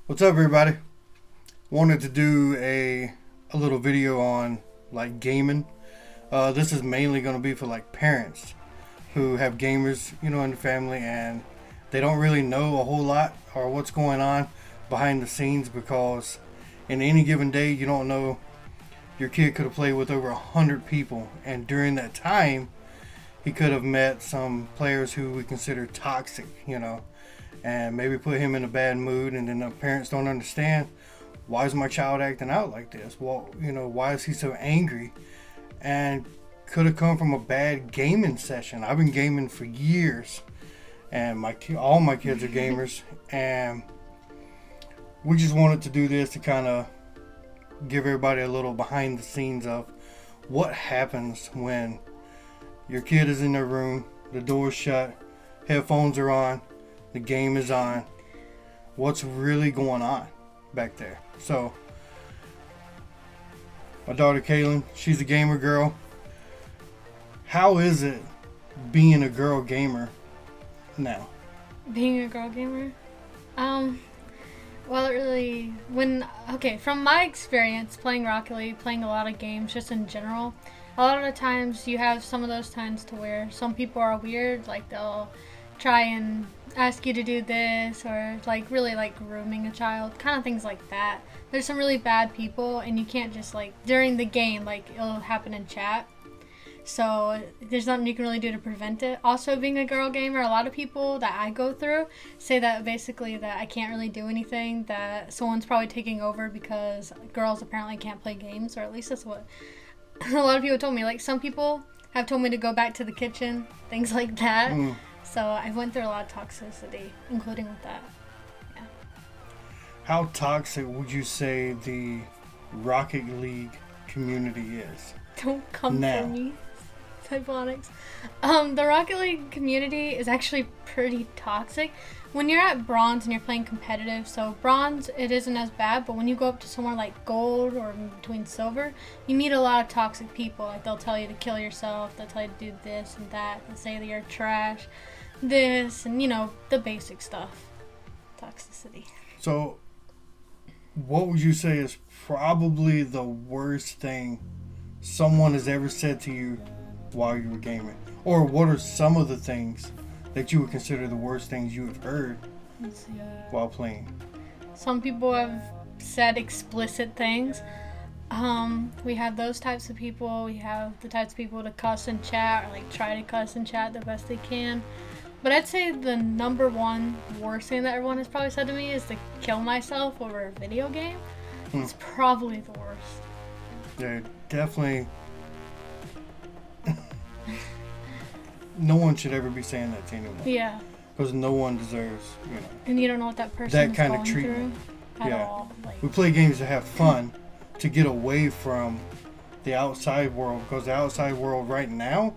What's up, everybody? Wanted to do a little video on like gaming. This is mainly going to be for like parents who have gamers, in the family, and they don't really know a whole lot or what's going on behind the scenes, because in any given day you don't know, your kid could have played with over 100 people, and during that time he could have met some players who we consider toxic, and maybe put him in a bad mood, and then the parents don't understand, why is my child acting out like this? Well, why is he so angry? And could have come from a bad gaming session. I've been gaming for years, and all my kids are gamers, and we just wanted to do this to kind of give everybody a little behind the scenes of what happens when your kid is in their room, the door's shut, headphones are on, the game is on. What's really going on back there? So, my daughter Kaylin, she's a gamer girl. How is it being a girl gamer now? Being a girl gamer? Well, it really, from my experience playing Rocket League, playing a lot of games just in general, a lot of the times you have some of those times to where some people are weird, like they'll try and ask you to do this, or like really like grooming a child, kind of things like that. There's some really bad people, and you can't just like during the game, like it'll happen in chat. So there's nothing you can really do to prevent it. Also, being a girl gamer, a lot of people that I go through say that basically that I can't really do anything, that someone's probably taking over because girls apparently can't play games, or at least that's what a lot of people told me. Like some people have told me to go back to the kitchen, things like that. So I went through a lot of toxicity, including with that. Yeah. How toxic would you say the Rocket League community is? Don't come now? for me. Typonics. The Rocket League community is actually pretty toxic. When you're at bronze and you're playing competitive, so bronze, it isn't as bad, but when you go up to somewhere like gold or in between silver, you meet a lot of toxic people. Like they'll tell you to kill yourself, they'll tell you to do this and that, they'll say that you're trash, this, and the basic stuff. Toxicity. So, what would you say is probably the worst thing someone has ever said to you while you were gaming? Or what are some of the things that you would consider the worst things you have heard while playing? Some people have said explicit things. We have those types of people. We have the types of people to cuss in chat, or like try to cuss in chat the best they can. But I'd say the number one worst thing that everyone has probably said to me is to kill myself over a video game. It's probably the worst. Yeah, definitely. No one should ever be saying that to anyone. Yeah. Because no one deserves, And you don't know what that person that is kind of going treatment. through at all. Like, We play games to have fun, to get away from the outside world, because the outside world right now,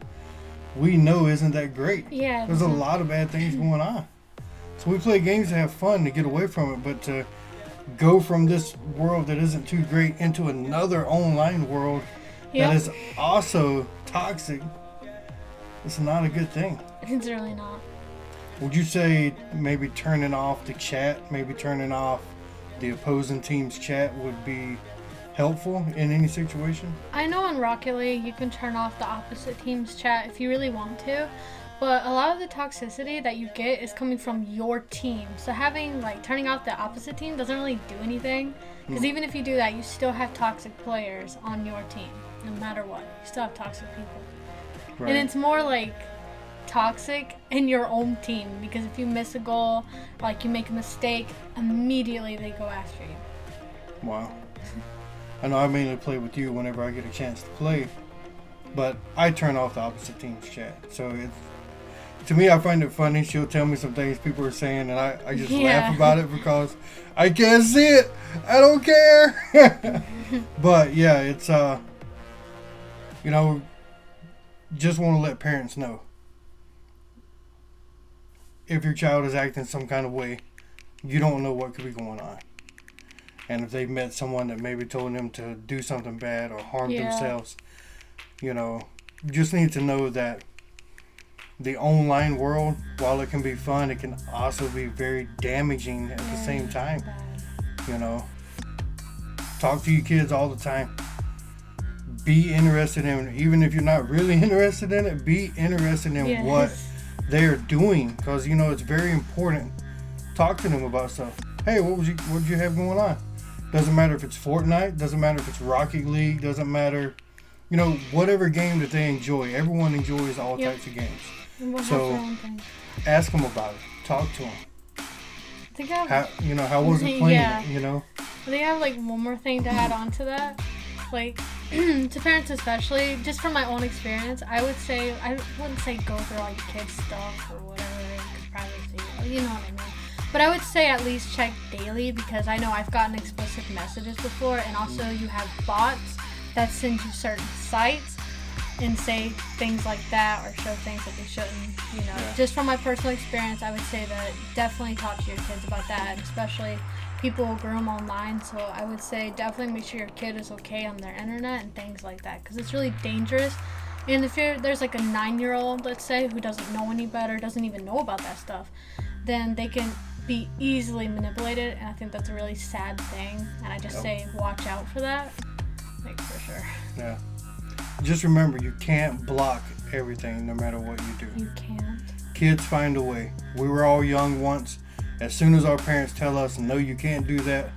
we know isn't that great. yeah. There's a lot of bad things going on. So we play games to have fun, to get away from it, but to go from this world that isn't too great into another online world that is also toxic, it's not a good thing. It's really not. Would you say maybe turning off the chat, maybe turning off the opposing team's chat would be helpful in any situation? I know in Rocket League you can turn off the opposite team's chat if you really want to, but a lot of the toxicity that you get is coming from your team. So turning off the opposite team doesn't really do anything, because even if you do that, you still have toxic players on your team, no matter what. You still have toxic people. Right. And it's more like toxic in your own team, because if you miss a goal, like you make a mistake, immediately they go after you. Wow. I know I mainly play with you whenever I get a chance to play, but I turn off the opposite team's chat. So to me, I find it funny. She'll tell me some things people are saying, and I just laugh about it because I can't see it. I don't care. But yeah, it's just want to let parents know, if your child is acting some kind of way, you don't know what could be going on. And if they've met someone that maybe told them to do something bad or harm themselves, you just need to know that the online world, while it can be fun, it can also be very damaging at the same time. You know, talk to your kids all the time. Be interested in, even if you're not really interested in it, be interested in what they're doing, because you know it's very important. Talk to them about stuff. Hey, what did you have going on? Doesn't matter if it's Fortnite, doesn't matter if it's Rocket League, doesn't matter, you know, whatever game that they enjoy. Everyone enjoys all types of games. So ask them about it. Talk to them. I think how was it playing it, you know? I think I have like one more thing to add on to that. Like, to parents especially, just from my own experience, I wouldn't say go through all your kids' stuff or whatever, privacy, you know what I mean. But I would say at least check daily, because I know I've gotten explicit messages before, and also you have bots that send you certain sites and say things like that or show things that they shouldn't, you know. Yeah. Just from my personal experience, I would say that definitely talk to your kids about that, and especially people will groom online, so I would say definitely make sure your kid is okay on their internet and things like that, because it's really dangerous. And if there's like a 9-year-old, let's say, who doesn't know any better, doesn't even know about that stuff, then they can be easily manipulated, and I think that's a really sad thing, and I just say watch out for that, like, for sure. Yeah. Just remember, you can't block everything no matter what you do. You can't. Kids find a way. We were all young once. As soon as our parents tell us, no, you can't do that,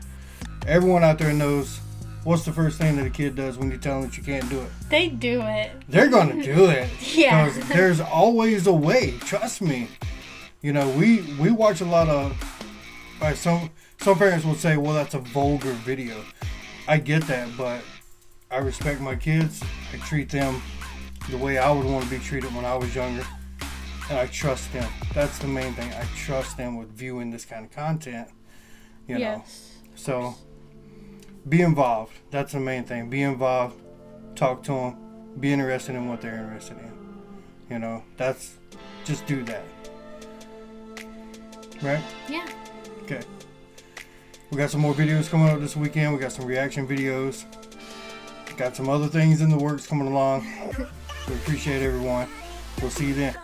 everyone out there knows what's the first thing that a kid does when you tell them that you can't do it. They do it. They're going to do it. Yeah. Because there's always a way. Trust me. You know, we watch a lot of, like, some parents will say, well, that's a vulgar video. I get that, but I respect my kids. I treat them the way I would want to be treated when I was younger. And I trust them. That's the main thing. I trust them with viewing this kind of content. You know. So be involved. That's the main thing. Be involved. Talk to them. Be interested in what they're interested in. You know. Just do that. Right? Yeah. Okay. We got some more videos coming up this weekend. We got some reaction videos. Got some other things in the works coming along. We appreciate everyone. We'll see you then.